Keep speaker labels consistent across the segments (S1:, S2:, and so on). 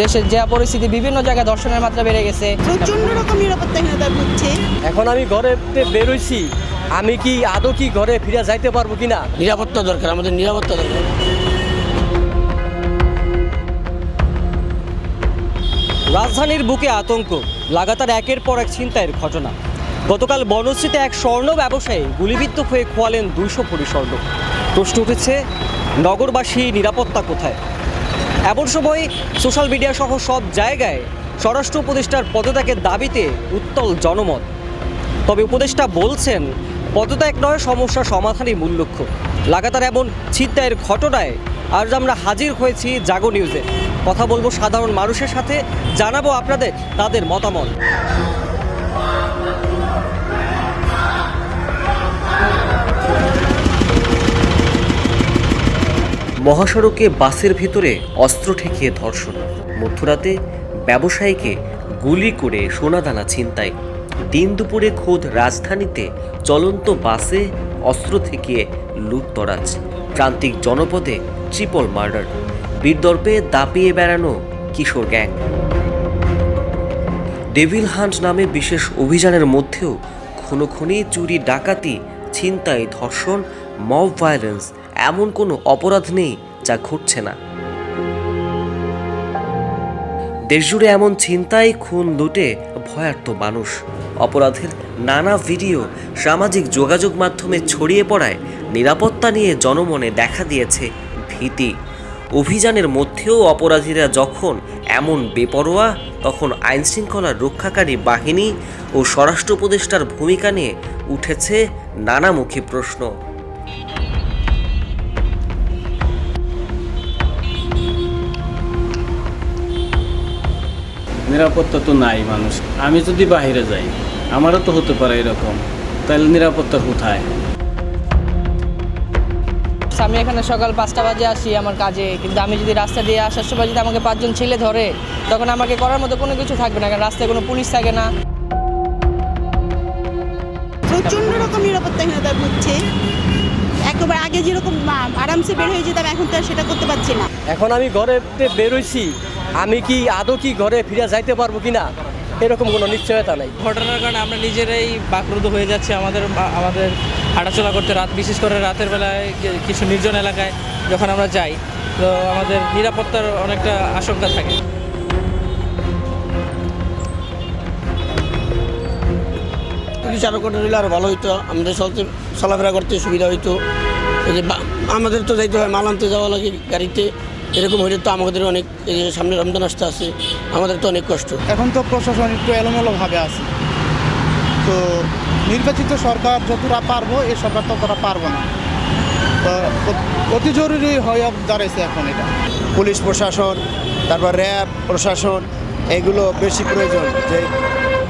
S1: দেশের যে পরিস্থিতি, বিভিন্ন জায়গায় ধর্ষণের মাত্রা বেড়ে গেছে,
S2: প্রচন্ড রকম নিরাপত্তাহীনতা ভুগছে।
S3: এখন আমি ঘরে বেরোইছি, আমি কি আদৌ কি ঘরে ফিরে যাইতে পারবো কিনা?
S4: নিরাপত্তা দরকার, আমাদের নিরাপত্তা দরকার।
S3: রাজধানীর বুকে আতঙ্ক, লাগাতার একের পর এক ছিনতাইয়ের ঘটনা। গতকাল বনশ্রীতে এক স্বর্ণ ব্যবসায়ী গুলিবিদ্ধ হয়ে খোয়ালেন 200 ভরি স্বর্ণ। প্রশ্ন উঠেছে, নগরবাসী নিরাপত্তা কোথায়? এমন সময় সোশ্যাল মিডিয়া সহ সব জায়গায় স্বরাষ্ট্র উপদেষ্টার পদত্যাগের দাবিতে উত্তাল জনমত। তবে উপদেষ্টা বলছেন, পদত্যাগ নয়, সমস্যা সমাধানই মূল লক্ষ্য। লাগাতার এমন ছিনতাইয়ের ঘটনায় আজ আমরা হাজির হয়েছি জাগো নিউজে। কথা বলবো সাধারণ মানুষের সাথে, জানাবো আপনাদের তাদের মতামত। মহাসড়কে বাসের ভিতরে অস্ত্র ঠেকিয়ে ধর্ষণ, মধ্যরাতে ব্যবসায়ীকে গুলি করে সোনাদানা ছিনতাই, দিন দুপুরে খোদ রাজধানীতে চলন্ত বাসে অস্ত্র ঠেকিয়ে লুটতরাজ, প্রান্তিক জনপদে ট্রিপল মার্ডার, বীরদর্পে দাপিয়ে বেড়ানো কিশোর গ্যাং। ডেভিল হান্ট নামে বিশেষ অভিযানের মধ্যেও খুনোখুনি, চুরি, ডাকাতি, ছিনতাই, ধর্ষণ, মব ভায়োলেন্স, এমন কোনো অপরাধ নেই যা ঘটছে না। দেশজুড়ে এমন ছিনতাই, খুন, লুটে ভয়ার্ত মানুষ। অপরাধের নানা ভিডিও সামাজিক যোগাযোগ মাধ্যমে ছড়িয়ে পড়ায় নিরাপত্তা নিয়ে জনমনে দেখা দিয়েছে ভীতি। অভিযানের মধ্যেও অপরাধীরা যখন এমন বেপরোয়া, তখন আইনশৃঙ্খলা রক্ষাকারী বাহিনী ও স্বরাষ্ট্র উপদেষ্টার ভূমিকা নিয়ে উঠেছে নানামুখী প্রশ্ন।
S5: নিরাপত্তা তো নাই মানুষ। আমি যদি বাইরে যাই, আমারও তো হতে পারে এরকম, তাহলে নিরাপত্তা কোথায়?
S1: আমি এখানে সকাল 5টা বাজে আসি আমার কাজে, কিন্তু আমি যদি রাস্তা দিয়ে আসার সময় যদি আমাকে 5 জন ছেলে ধরে, তখন আমাকে করার মতো কোনো কিছু থাকবে না, কারণ রাস্তায় কোনো পুলিশ থাকে না।
S2: প্রচন্ড রকম নিরাপত্তাহীনতা ভুগছে। একেবারে আগে যেরকম আরামসে বের হয়ে যেতাম, এখন তো আর সেটা করতে পারছি না।
S3: এখন আমি ঘরে বেরোইছি, আমি কি আদৌ কি ঘরে ফিরে যাইতে পারবো কিনা এরকম কোনো নিশ্চয়তা নাই।
S1: ঘটনার কারণে আমরা নিজেরাই বাকরুদ্ধ হয়ে যাচ্ছি। আমাদের হাঁটাচলা করতে, বিশেষ করে রাতের বেলায় কিছু নির্জন এলাকায় যখন আমরা যাই, তো আমাদের নিরাপত্তার অনেকটা আশঙ্কা থাকে।
S4: পুলিশ আরও করে নিলে আরও ভালো হইতো, আমাদের চলাফেরা করতে সুবিধা হইতো। এই যে আমাদের তো যাইতে হয়, মাল আনতে যাওয়া লাগে গাড়িতে, এরকম হইলে তো আমাদের অনেক, এই যে সামনে রমজান আসতে আছে, আমাদের তো অনেক কষ্ট।
S6: এখন তো প্রশাসন একটু এলোমেলোভাবে আছে, তো নির্বাচিত সরকার যতটা পারবো, এই সরকার ততটা পারবো না, তো অতি জরুরি হয়ে দাঁড়াইছে এখন এটা।
S7: পুলিশ প্রশাসন, তারপর র্যাব প্রশাসন, এগুলো বেশি প্রয়োজন, যে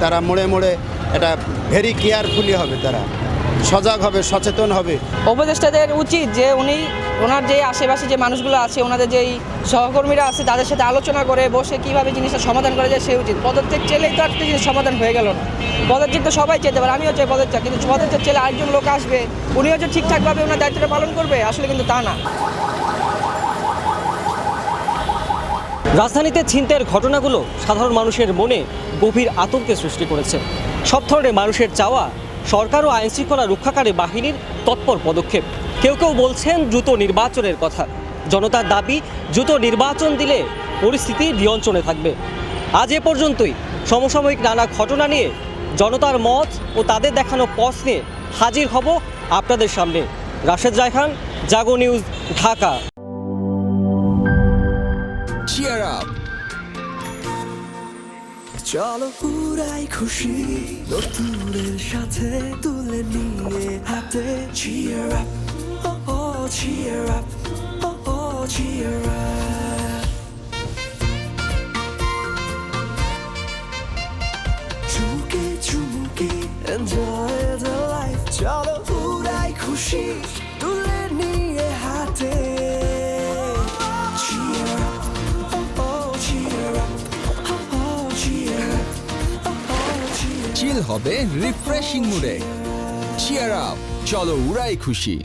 S7: তারা মোড়ে মোড়ে এটা ভেরি কেয়ারফুলি হবে, তারা সজাগ হবে, সচেতন হবে।
S1: উপদেষ্টাদের উচিত যে ওনার যে আশেপাশে যে মানুষগুলো আছে, ওনাদের যেই সহকর্মীরা আছে, তাদের সাথে আলোচনা করে বসে কীভাবে জিনিসটা সমাধান করা যায় সে উচিত। পদত্যাগ চেলেই তো একটা জিনিস সমাধান হয়ে গেল না। পদত্যাগ তো সবাই চেতে পারে, আমিও চাই পদত্যাগ, কিন্তু পদত্যাগ চেলে আরেকজন লোক আসবে, উনিও যে ঠিকঠাকভাবে ওনার দায়িত্বটা পালন করবে, আসলে কিন্তু তা না।
S3: রাজধানীতে ছিনতাইয়ের ঘটনাগুলো সাধারণ মানুষের মনে গভীর আতঙ্কের সৃষ্টি করেছে। সব ধরনের মানুষের চাওয়া সরকার ও আইনশৃঙ্খলা রক্ষাকারী বাহিনীর তৎপর পদক্ষেপ। কেউ কেউ বলছেন দ্রুত নির্বাচনের কথা। জনতার দাবি, দ্রুত নির্বাচন দিলে পরিস্থিতি নিয়ন্ত্রণে থাকবে। আজ এ পর্যন্তই। সমসাময়িক নানা ঘটনা নিয়ে জনতার মত ও তাদের দেখানো পথ নিয়ে হাজির হব আপনাদের সামনে। রাশেদ রায়হান, জাগো নিউজ, ঢাকা।
S8: Cheer up! চলো পুরাই খুশি, নতুনের সাথে তুলে নিয়ে হাতে। Cheer up! Oh oh, cheer up! Oh oh, cheer up! চুমুকে চুমুকে enjoy the life. চলো পুরাই খুশি, তুলে নিয়ে হাতে। Cheer up! চিল হবে রিফ্রেশিং মুডে। চিয়ার আপ, চলো উড়াই খুশি।